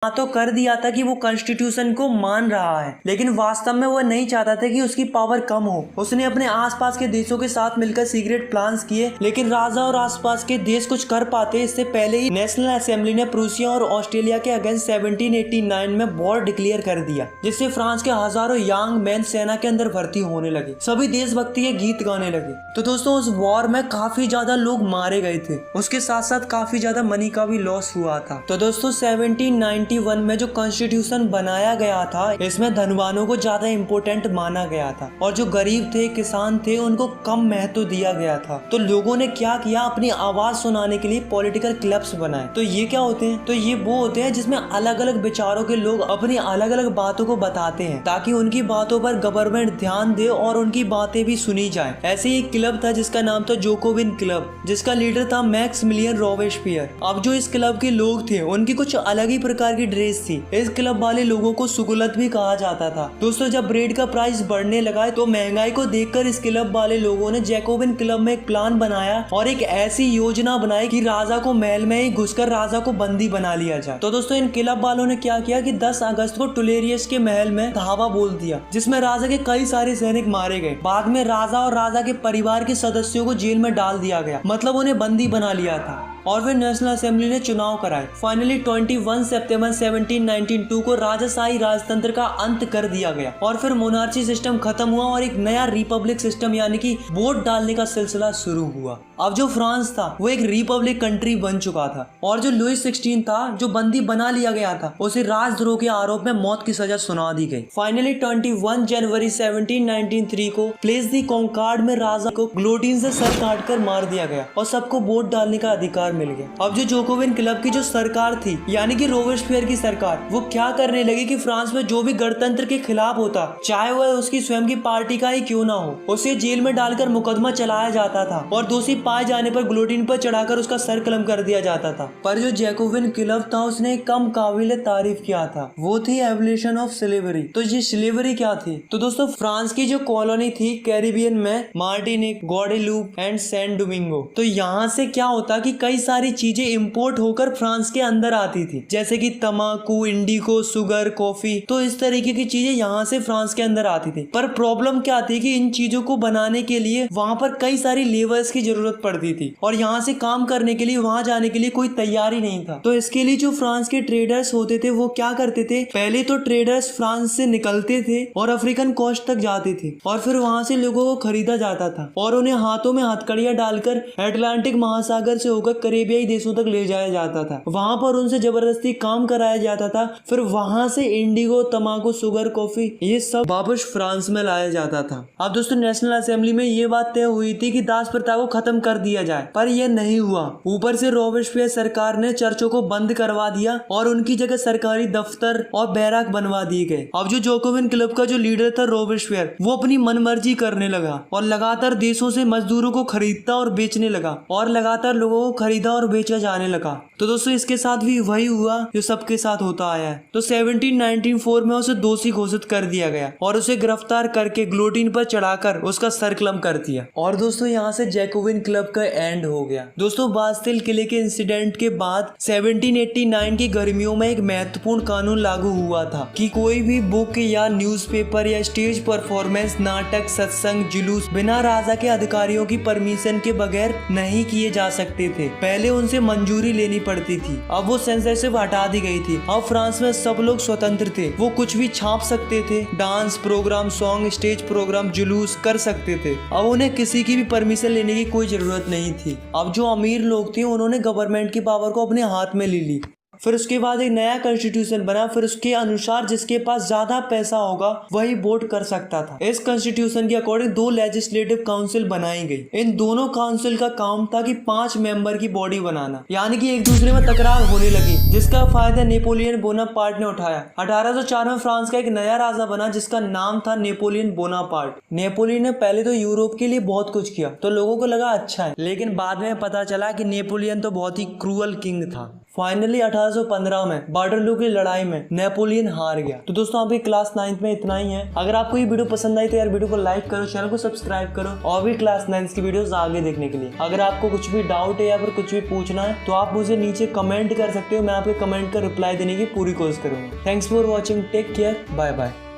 हाँ तो कर दिया था कि वो कॉन्स्टिट्यूशन को मान रहा है, लेकिन वास्तव में वो नहीं चाहता था कि उसकी पावर कम हो। उसने अपने आसपास के देशों के साथ मिलकर सीक्रेट प्लान्स किए, लेकिन राजा और आसपास के देश कुछ कर पाते इससे पहले ही नेशनल असेंबली ने प्रूसिया और ऑस्ट्रेलिया के अगेंस्ट 1789 में वॉर डिक्लेयर कर दिया, जिससे फ्रांस के हजारों यंग मैन सेना के अंदर भर्ती होने लगे। सभी देशभक्ति के गीत गाने लगे। तो दोस्तों उस वॉर में काफी ज्यादा लोग मारे गए थे, उसके साथ साथ काफी ज्यादा मनी का भी लॉस हुआ था। तो दोस्तों 1791 में जो कॉन्स्टिट्यूशन बनाया गया था इसमें धनवानों को ज्यादा इम्पोर्टेंट माना गया था और जो गरीब थे, किसान थे, उनको कम महत्व दिया गया था। तो लोगों ने क्या किया, अपनी आवाज सुनाने के लिए पॉलिटिकल क्लब्स बनाए। तो ये क्या होते हैं, तो ये वो होते हैं जिसमें अलग अलग विचारों के लोग अपनी अलग अलग बातों को बताते हैं ताकि उनकी बातों पर गवर्नमेंट ध्यान दे और उनकी बातें भी सुनी जाए। ऐसे ही एक क्लब था जिसका नाम था जोकोविन क्लब, जिसका लीडर था मैक्सिमिलियन रॉबेस्पियर। अब जो इस क्लब के लोग थे उनकी कुछ अलग ही प्रकार की ड्रेस थी। इस क्लब वाले लोगों को सुगुलत भी कहा जाता था। दोस्तों जब ब्रेड का प्राइस बढ़ने लगा तो महंगाई को देखकर इस क्लब वाले लोगों ने जैकोबिन क्लब में एक प्लान बनाया और एक ऐसी योजना बनाई कि राजा को महल में ही घुसकर राजा को बंदी बना लिया जाए। तो दोस्तों इन क्लब वालों ने क्या किया कि 10 अगस्त को टुलेरियस के महल में धावा बोल दिया, जिसमें राजा के कई सारे सैनिक मारे गए। बाद में राजा और राजा के परिवार के सदस्यों को जेल में डाल दिया गया, मतलब उन्हें बंदी बना लिया था। और फिर नेशनल असेंबली ने चुनाव कराए। फाइनली 21 सितंबर 1792 को राजाशाही राजतंत्र का अंत कर दिया गया और फिर मोनार्ची सिस्टम खत्म हुआ और एक नया रिपब्लिक सिस्टम यानी कि वोट डालने का सिलसिला शुरू हुआ। अब जो फ्रांस था वो एक रिपब्लिक कंट्री बन चुका था और जो लुइस 16 था जो बंदी बना लिया गया था उसे राजद्रोह के आरोप में मौत की सजा सुना दी गई। फाइनली 21 जनवरी 1793 को प्लेस दी कॉन्कार्ड में राजा को ग्लोटिन से सर काट कर मार दिया गया और सबको वोट डालने का अधिकार मिल गया। अब जो जोकोविन क्लब की जो सरकार थी यानी कि रोबेस्पियर की सरकार, वो क्या करने लगी कि फ्रांस में जो भी गणतंत्र के खिलाफ होता, चाहे वह उसकी स्वयं की पार्टी का ही क्यों ना हो, उसे जेल में डालकर मुकदमा चलाया जाता था और दोषी पाए जाने पर गुलोटिन पर चढ़ाकर उसका सर कलम कर दिया जाता था। पर जो जैकोबिन क्लब था उसने कम काबिल तारीफ किया था, वो थी एवोल्यूशन ऑफ स्लेवरी। तो ये स्लेवरी क्या थी, तो दोस्तों फ्रांस की जो कॉलोनी थी कैरिबियन में, Martinique, Guadeloupe and San Domingo, तो यहाँ से क्या होता कि कई सारी चीजें इंपोर्ट होकर फ्रांस के अंदर आती थी, जैसे कि तंबाकू, इंडिगो, शुगर, कॉफी। तो इस तरीके की चीजें यहाँ से फ्रांस के अंदर आती थी। पर प्रॉब्लम क्या थी कि इन चीजों को बनाने के लिए वहां पर कई सारी लेबर्स की जरूरत पड़ती थी और यहाँ से काम करने के लिए वहां जाने के लिए कोई तैयारी नहीं था। तो इसके लिए जो फ्रांस के ट्रेडर्स होते थे वो क्या करते थे, पहले तो ट्रेडर्स फ्रांस से निकलते थे और अफ्रीकन कोस्ट तक जाते थे और फिर वहां से लोगों को खरीदा जाता था और उन्हें हाथों में हथकड़ियां डालकर अटलांटिक महासागर से होकर करेबियाई देशों तक ले जाया जाता था। वहां पर उनसे जबरदस्ती काम कराया जाता था। फिर वहां से इंडिगो, तंबाकू, शुगर, कॉफी ये सब वापस फ्रांस में लाया जाता था। अब दोस्तों नेशनल असेंबली में ये बात तय हुई थी कि दास प्रथा को खत्म कर दिया जाए, पर यह नहीं हुआ। ऊपर से रोबेस्पियर सरकार ने चर्चों को बंद करवा दिया और उनकी जगह सरकारी दफ्तर और बैराक बनवा दिए गए। अब जो जोकोविन क्लब का जो लीडर था रोबेस्पियर, वो अपनी मनमर्जी करने लगा और लगातार देशों से मजदूरों को खरीदता और बेचने लगा और लगातार लोगों को खरीदा और बेचा जाने लगा। तो दोस्तों इसके साथ भी वही हुआ जो सबके साथ होता आया है। तो 1794 में उसे दोषी घोषित कर दिया गया और उसे गिरफ्तार करके ग्लोटिन पर चढ़ाकर उसका सर कलम कर दिया। और दोस्तों यहाँ से जैकोबिन क्लब का एंड हो गया। दोस्तों बास्तिल किले के इंसिडेंट के बाद 1789 की गर्मियों में एक महत्वपूर्ण कानून लागू हुआ था कि कोई भी बुक या न्यूज़पेपर या स्टेज परफॉर्मेंस, नाटक, सत्संग, जुलूस बिना राजा के अधिकारियों की परमिशन के बगैर नहीं किए जा सकते थे। पहले उनसे मंजूरी लेनी पड़ती थी, अब वो सेंसरशिप हटा दी गई थी। अब फ्रांस में सब लोग स्वतंत्र थे, वो कुछ भी छाप सकते थे, dance programme, song, stage programme, जुलूस कर सकते थे। अब उन्हें किसी की भी परमिशन लेने की कोई जरूरत नहीं थी। अब जो अमीर लोग थे उन्होंने गवर्नमेंट की पावर को अपने हाथ में ले ली। फिर उसके बाद एक नया कॉन्स्टिट्यूशन बना, फिर उसके अनुसार जिसके पास ज्यादा पैसा होगा वही वोट कर सकता था। इस कॉन्स्टिट्यूशन के अकॉर्डिंग 2 लेजिस्लेटिव काउंसिल बनाई गई। इन दोनों काउंसिल का काम था कि 5 मेंबर की बॉडी बनाना, यानी कि एक दूसरे में तकरार होने लगी, जिसका फायदा नेपोलियन बोनापार्ट ने उठाया। 1804 में फ्रांस का एक नया राजा बना जिसका नाम था नेपोलियन बोनापार्ट। नेपोलियन ने पहले तो यूरोप के लिए बहुत कुछ किया तो लोगों को लगा अच्छा है, लेकिन बाद में पता चला कि नेपोलियन तो बहुत ही क्रूअल किंग था। फाइनली 1815 में वाटरलू की लड़ाई में नेपोलियन हार गया। तो दोस्तों अभी क्लास 9th में इतना ही है। अगर आपको ये वीडियो पसंद आई तो यार वीडियो को लाइक करो, चैनल को सब्सक्राइब करो और भी क्लास 9th की वीडियोस आगे देखने के लिए। अगर आपको कुछ भी डाउट है या फिर कुछ भी पूछना है तो आप मुझे नीचे कमेंट कर सकते हो, मैं आपके कमेंट का रिप्लाई देने की पूरी कोशिश करूंगा। Thanks for watching, take care, bye bye.